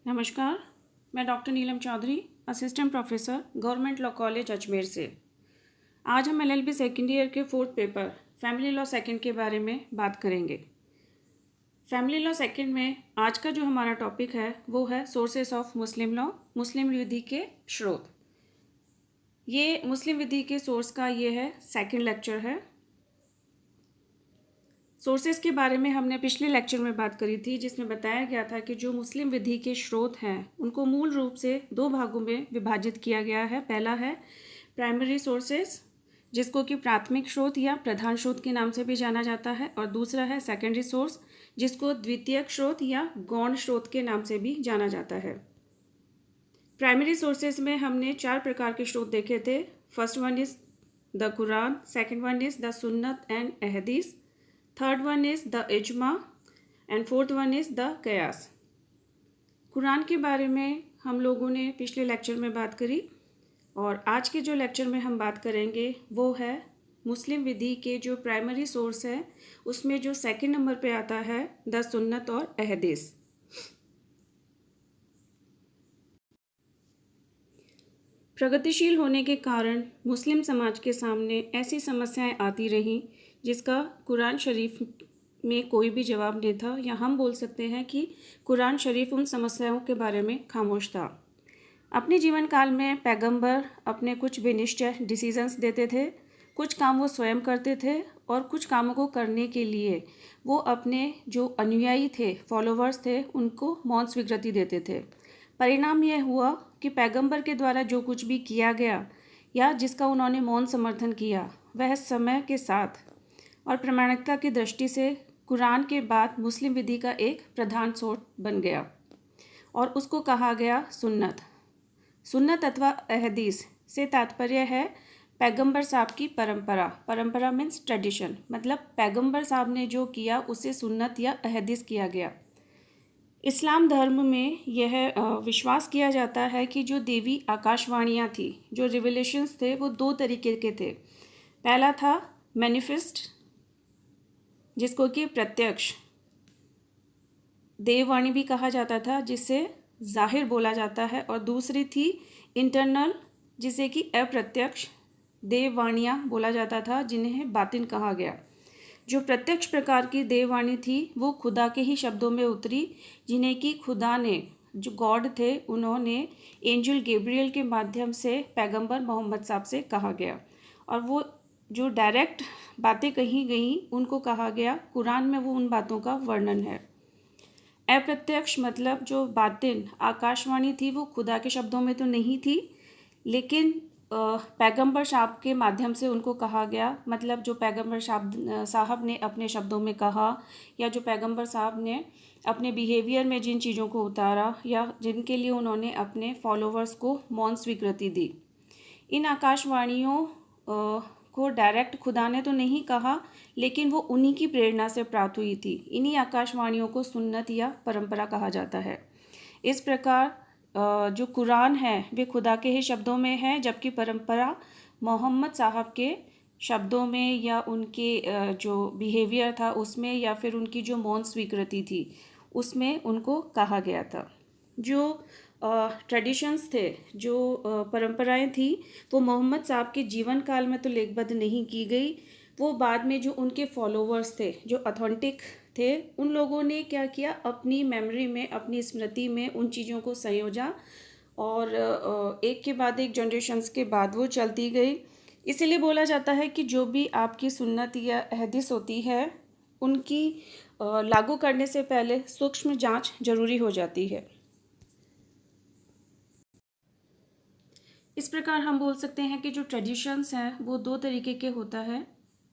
नमस्कार, मैं doctor Neelam Chaudhary, assistant professor, government law college Ajmer से। आज हम एलएलबी सेकेंड ईयर के fourth paper family law second के बारे में बात करेंगे। फैमिली लॉ सेकेंड में आज का जो हमारा टॉपिक है वो है सोर्सेस ऑफ मुस्लिम लॉ, मुस्लिम विधि के स्रोत। ये मुस्लिम विधि के सोर्स का ये है सेकेंड लेक्चर है। सोर्सेस के बारे में हमने पिछले लेक्चर में बात करी थी, जिसमें बताया गया था कि जो मुस्लिम विधि के स्रोत हैं उनको मूल रूप से दो भागों में विभाजित किया गया है। पहला है प्राइमरी सोर्सेस, जिसको कि प्राथमिक स्रोत या प्रधान स्रोत के नाम से भी जाना जाता है, और दूसरा है सेकेंडरी सोर्स, जिसको द्वितीयक स्रोत या गौण स्रोत के नाम से भी जाना जाता है। प्राइमरी सोर्सेज में हमने 4 प्रकार के स्रोत देखे थे। First one is the Quran, second one is the सुन्नत एंड अहदीस, थर्ड वन इज़ द इजमा and fourth one is the कयास। कुरान के बारे में हम लोगों ने पिछले लेक्चर में बात करी, और आज के जो लेक्चर में हम बात करेंगे वो है मुस्लिम विधि के जो प्राइमरी सोर्स है उसमें जो सेकंड नंबर पे आता है द सुन्नत और अहदीस। प्रगतिशील होने के कारण मुस्लिम समाज के सामने ऐसी समस्याएं आती रहीं जिसका कुरान शरीफ में कोई भी जवाब नहीं था, या हम बोल सकते हैं कि कुरान शरीफ उन समस्याओं के बारे में खामोश था। अपने जीवन काल में पैगंबर अपने कुछ बेनिश्चय डिसीजंस देते थे। कुछ काम वो स्वयं करते थे और कुछ कामों को करने के लिए वो अपने जो अनुयायी थे, फॉलोवर्स थे, उनको मौन स्वीकृति देते थे। परिणाम यह हुआ कि पैगंबर के द्वारा जो कुछ भी किया गया या जिसका उन्होंने मौन समर्थन किया, वह समय के साथ और प्रामाणिकता की दृष्टि से कुरान के बाद मुस्लिम विधि का एक प्रधान स्रोत बन गया, और उसको कहा गया सुन्नत। सुन्नत अथवा अहदीस से तात्पर्य है पैगंबर साहब की परंपरा। परंपरा मीन्स ट्रेडिशन, मतलब पैगंबर साहब ने जो किया उसे सुन्नत या अहदीस किया गया। इस्लाम धर्म में यह विश्वास किया जाता है कि जो देवी आकाशवाणियाँ थी, जो रिविलेशंस थे, वो 2 तरीके के थे। पहला था मैनिफेस्ट, जिसको कि प्रत्यक्ष देववाणी भी कहा जाता था, जिसे जाहिर बोला जाता है, और दूसरी थी इंटरनल, जिसे कि अप्रत्यक्ष देववाणियाँ बोला जाता था, जिन्हें बातिन कहा गया। जो प्रत्यक्ष प्रकार की देववाणी थी वो खुदा के ही शब्दों में उतरी, जिन्हें कि खुदा ने, जो गॉड थे, उन्होंने एंजल गैब्रियल के माध्यम से पैगंबर मोहम्मद साहब से कहा गया, और वो जो डायरेक्ट बातें कही गई उनको कहा गया। कुरान में वो उन बातों का वर्णन है। अप्रत्यक्ष मतलब जो बातिन आकाशवाणी थी वो खुदा के शब्दों में तो नहीं थी, लेकिन पैगंबर साहब के माध्यम से उनको कहा गया। मतलब जो पैगंबर साहब ने अपने शब्दों में कहा, या जो पैगंबर साहब ने अपने बिहेवियर में जिन चीज़ों को उतारा, या जिनके लिए उन्होंने अपने फॉलोवर्स को मौन स्वीकृति दी। इन आकाशवाणियों को डायरेक्ट खुदा ने तो नहीं कहा, लेकिन वो उन्हीं की प्रेरणा से प्राप्त हुई थी। इन्हीं आकाशवाणियों को सुन्नत या परंपरा कहा जाता है। इस प्रकार जो कुरान है वे खुदा के ही शब्दों में है, जबकि परंपरा मोहम्मद साहब के शब्दों में या उनके जो बिहेवियर था उसमें, या फिर उनकी जो मौन स्वीकृति थी उसमें उनको कहा गया था। जो ट्रेडिशंस थे, जो परंपराएं थी, वो मोहम्मद साहब के जीवन काल में तो लेखबद्ध नहीं की गई। वो बाद में जो उनके फॉलोवर्स थे, जो ऑथेंटिक थे, उन लोगों ने क्या किया, अपनी मेमोरी में, अपनी स्मृति में उन चीज़ों को संयोजा, और एक के बाद एक जनरेशन्स के बाद वो चलती गई। इसीलिए बोला जाता है कि जो भी आपकी सुन्नत या हदीस होती है, उनकी लागू करने से पहले सूक्ष्म जांच जरूरी हो जाती है। इस प्रकार हम बोल सकते हैं कि जो ट्रेडिशंस हैं वो 2 तरीके के होता है।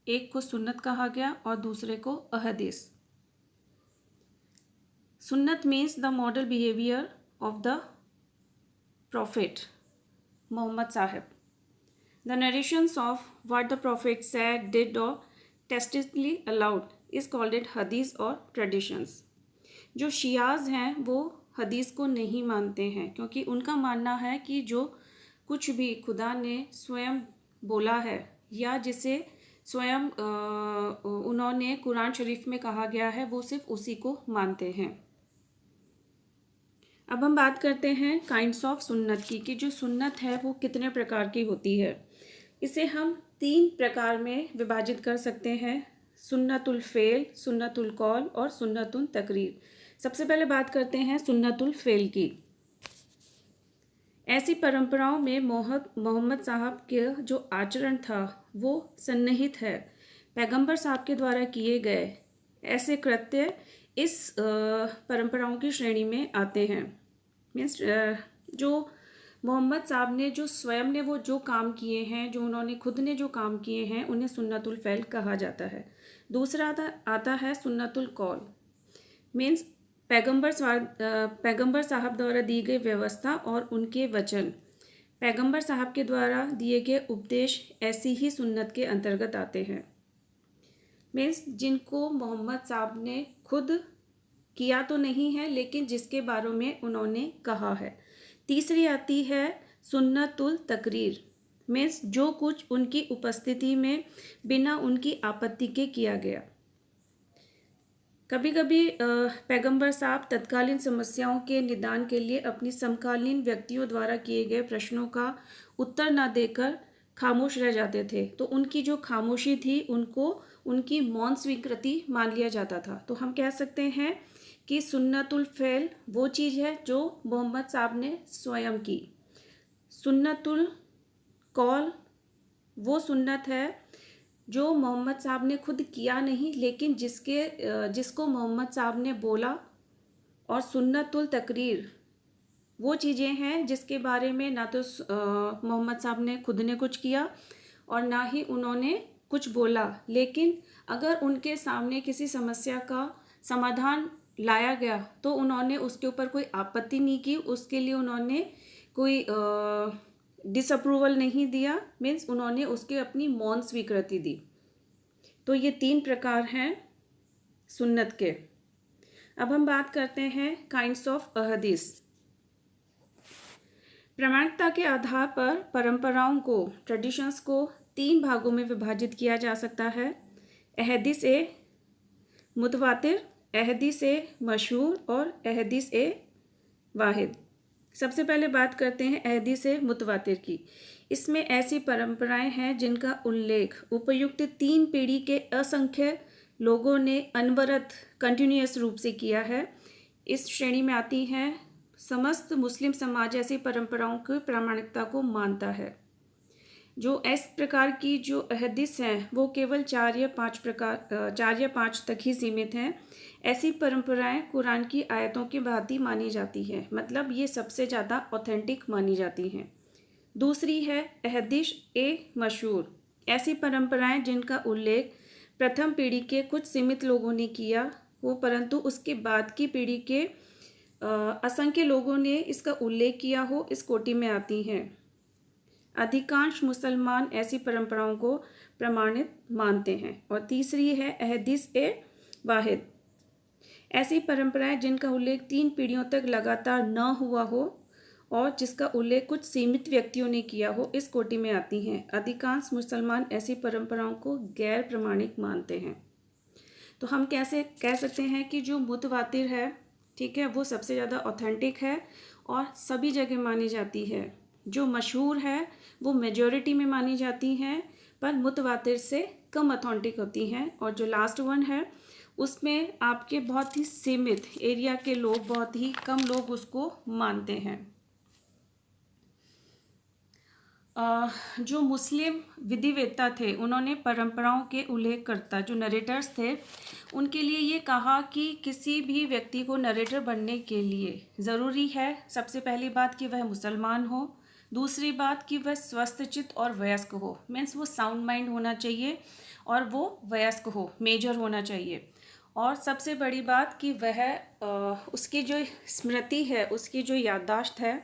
एक को सुन्नत कहा गया और दूसरे को अहदीस। सुन्नत means the model behaviour of the prophet Muhammad साहब। The narrations of what the prophet said, did or tacitly allowed is called it हदीस और ट्रेडिशंस। जो शियाज हैं वो हदीस को नहीं मानते हैं, क्योंकि उनका मानना है कि जो कुछ भी खुदा ने स्वयं बोला है, या जिसे स्वयं उन्होंने कुरान शरीफ में कहा गया है, वो सिर्फ उसी को मानते हैं। अब हम बात करते हैं काइंड्स ऑफ सुन्नत की, कि जो सुन्नत है वो कितने प्रकार की होती है। इसे हम 3 प्रकार में विभाजित कर सकते हैं, सुन्नतुल फ़ेल, सुन्नतुल कौल और सुन्नतुल तकरीर। सबसे पहले बात करते हैं सुन्नतुल फ़ेल की। ऐसी परंपराओं में मोहम्मद साहब के जो आचरण था वो सन्निहित है। पैगंबर साहब के द्वारा किए गए ऐसे कृत्य इस परंपराओं की श्रेणी में आते हैं। मीन्स जो मोहम्मद साहब ने जो स्वयं ने वो जो काम किए हैं, जो उन्होंने खुद ने जो काम किए हैं, उन्हें सुन्नतुल फ़ेल कहा जाता है। दूसरा आता है सुन्नतुल कौल। मीन्स पैगंबर साहब द्वारा दी गई व्यवस्था और उनके वचन, पैगंबर साहब के द्वारा दिए गए उपदेश ऐसी ही सुन्नत के अंतर्गत आते हैं। मीन्स जिनको मोहम्मद साहब ने खुद किया तो नहीं है, लेकिन जिसके बारे में उन्होंने कहा है। तीसरी आती है सुन्नतुल तकरीर। मीन्स जो कुछ उनकी उपस्थिति में बिना उनकी आपत्ति के किया गया। कभी कभी पैगंबर साहब तत्कालीन समस्याओं के निदान के लिए अपनी समकालीन व्यक्तियों द्वारा किए गए प्रश्नों का उत्तर न देकर खामोश रह जाते थे, तो उनकी जो खामोशी थी उनको उनकी मौन स्वीकृति मान लिया जाता था। तो हम कह सकते हैं कि सुन्नतुल फ़ेल वो चीज़ है जो मोहम्मद साहब ने स्वयं की। सुन्नतुल कौल वो सुन्नत है जो मोहम्मद साहब ने खुद किया नहीं, लेकिन जिसको मोहम्मद साहब ने बोला। और सुन्नतुल तकरीर वो चीज़ें हैं जिसके बारे में ना तो मोहम्मद साहब ने खुद ने कुछ किया और ना ही उन्होंने कुछ बोला, लेकिन अगर उनके सामने किसी समस्या का समाधान लाया गया तो उन्होंने उसके ऊपर कोई आपत्ति नहीं की, उसके लिए उन्होंने कोई डिसअप्रूवल नहीं दिया। मीन्स उन्होंने उसके अपनी मौन स्वीकृति दी। तो ये 3 प्रकार हैं सुन्नत के। अब हम बात करते हैं काइंड्स ऑफ अहदीस। प्रामाणिकता के आधार पर परंपराओं को, ट्रेडिशंस को 3 भागों में विभाजित किया जा सकता है। अहदीस ए मुतवातिर, अहदीस ए मशहूर और अहदीस ए वाहिद। सबसे पहले बात करते हैं अहदीस ए मुतवातिर की। इसमें ऐसी परंपराएं हैं जिनका उल्लेख उपयुक्त 3 पीढ़ी के असंख्य लोगों ने अनवरत कंटिन्यूअस रूप से किया है। इस श्रेणी में आती हैं समस्त मुस्लिम समाज ऐसी परंपराओं की प्रामाणिकता को मानता है। जो इस प्रकार की जो अहदीस हैं वो केवल 4 या 5 तक ही सीमित हैं। ऐसी परंपराएं कुरान की आयतों की भांति मानी जाती है, मतलब ये सबसे ज़्यादा ऑथेंटिक मानी जाती हैं। दूसरी है अहदीस ए मशहूर। ऐसी परंपराएं जिनका उल्लेख प्रथम पीढ़ी के कुछ सीमित लोगों ने किया हो, परंतु उसके बाद की पीढ़ी के असंख्य लोगों ने इसका उल्लेख किया हो, इस कोटि में आती हैं। अधिकांश मुसलमान ऐसी परंपराओं को प्रमाणित मानते हैं। और तीसरी है अहदीस ए वाहिद। ऐसी परंपराएं जिनका उल्लेख 3 पीढ़ियों तक लगातार न हुआ हो और जिसका उल्लेख कुछ सीमित व्यक्तियों ने किया हो, इस कोटि में आती हैं। अधिकांश मुसलमान ऐसी परंपराओं को गैर प्रमाणिक मानते हैं। तो हम कैसे कह सकते हैं कि जो मुतवातिर है, ठीक है, वो सबसे ज़्यादा ऑथेंटिक है और सभी जगह मानी जाती है। जो मशहूर है वो मेजॉरिटी में मानी जाती हैं, पर मुतवातिर से कम ऑथेंटिक होती हैं। और जो लास्ट वन है उसमें आपके बहुत ही सीमित एरिया के लोग, बहुत ही कम लोग उसको मानते हैं। जो मुस्लिम विधिवेत्ता थे उन्होंने परंपराओं के उल्लेखकर्ता जो नरेटर्स थे उनके लिए ये कहा कि किसी भी व्यक्ति को नरेटर बनने के लिए ज़रूरी है सबसे पहली बात कि वह मुसलमान हो, दूसरी बात कि वह स्वस्थचित्त और वयस्क हो। मीन्स वो साउंड माइंड होना चाहिए और वो वयस्क हो, मेजर होना चाहिए। और सबसे बड़ी बात कि वह उसकी जो स्मृति है, उसकी जो याददाश्त है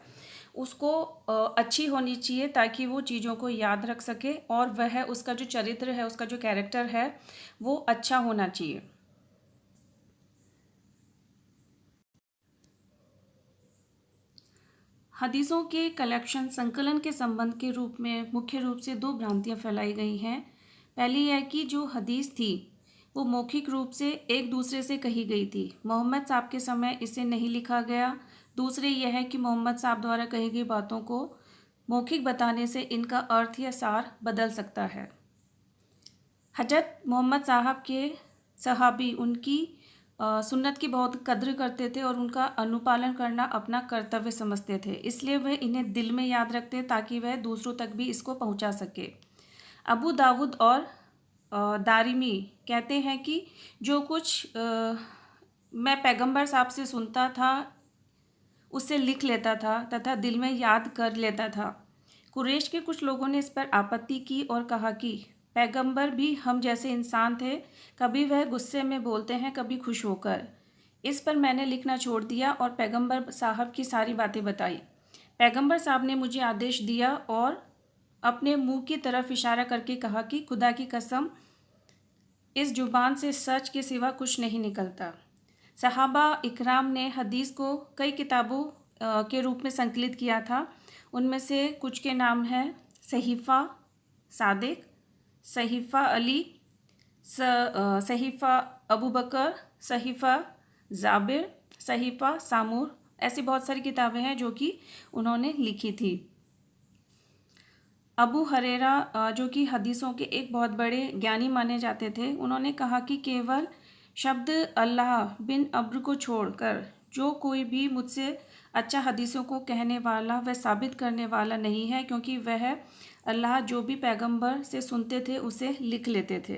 उसको अच्छी होनी चाहिए ताकि वो चीज़ों को याद रख सके, और वह उसका जो चरित्र है, उसका जो कैरेक्टर है वो अच्छा होना चाहिए। हदीसों के कलेक्शन संकलन के संबंध के रूप में मुख्य रूप से 2 भ्रांतियां फैलाई गई हैं। पहली है कि जो हदीस थी वो मौखिक रूप से एक दूसरे से कही गई थी। मोहम्मद साहब के समय इसे नहीं लिखा गया। दूसरे यह है कि मोहम्मद साहब द्वारा कही गई बातों को मौखिक बताने से इनका अर्थ या सार बदल सकता है। हजरत मोहम्मद साहब के सहाबी उनकी सुन्नत की बहुत कद्र करते थे और उनका अनुपालन करना अपना कर्तव्य समझते थे, इसलिए वह इन्हें दिल में याद रखते ताकि वह दूसरों तक भी इसको पहुंचा सके। अबू दाऊद और दारिमी कहते हैं कि जो कुछ मैं पैगंबर साहब से सुनता था उसे लिख लेता था तथा दिल में याद कर लेता था। कुरैश के कुछ लोगों ने इस पर आपत्ति की और कहा कि पैगंबर भी हम जैसे इंसान थे, कभी वह गुस्से में बोलते हैं, कभी खुश होकर। इस पर मैंने लिखना छोड़ दिया और पैगंबर साहब की सारी बातें बताई। पैगंबर साहब ने मुझे आदेश दिया और अपने मुंह की तरफ इशारा करके कहा कि खुदा की कसम, इस जुबान से सच के सिवा कुछ नहीं निकलता। सहाबा इकराम ने हदीस को कई किताबों के रूप में संकलित किया था। उनमें से कुछ के नाम हैं सहीफ़ा सादिक, सहीफ़ा अली, सहीफ़ा अबू बकर, सहीफ़ा जाबिर, सहीफ़ा सामूर। ऐसी बहुत सारी किताबें हैं जो कि उन्होंने लिखी थी। अबू हरेरा जो कि हदीसों के एक बहुत बड़े ज्ञानी माने जाते थे, उन्होंने कहा कि केवल शब्द अल्लाह बिन अब्र को छोड़कर जो कोई भी मुझसे अच्छा हदीसों को कहने वाला व साबित करने वाला नहीं है, क्योंकि वह अल्लाह जो भी पैगंबर से सुनते थे उसे लिख लेते थे।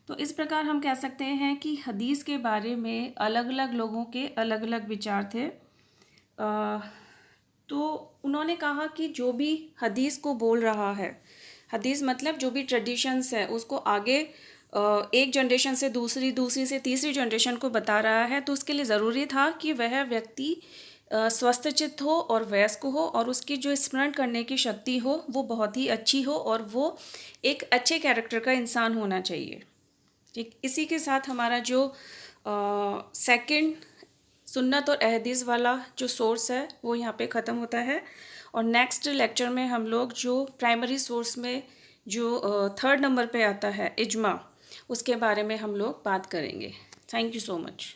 तो इस प्रकार हम कह सकते हैं कि हदीस के बारे में अलग अलग लोगों के अलग अलग विचार थे। तो उन्होंने कहा कि जो भी हदीस को बोल रहा है, हदीस मतलब जो भी ट्रेडिशंस है उसको आगे एक जनरेशन से दूसरी, दूसरी से तीसरी जनरेशन को बता रहा है, तो उसके लिए ज़रूरी था कि वह व्यक्ति स्वस्थ चित्त हो और वयस्क हो और उसकी जो स्मरण करने की शक्ति हो वो बहुत ही अच्छी हो और वो एक अच्छे कैरेक्टर का इंसान होना चाहिए। ठीक, इसी के साथ हमारा जो सेकंड सुन्नत और अहदीस वाला जो सोर्स है वो यहाँ पे ख़त्म होता है। और नेक्स्ट लेक्चर में हम लोग जो प्राइमरी सोर्स में जो थर्ड नंबर पे आता है इजमा, उसके बारे में हम लोग बात करेंगे। Thank you so much.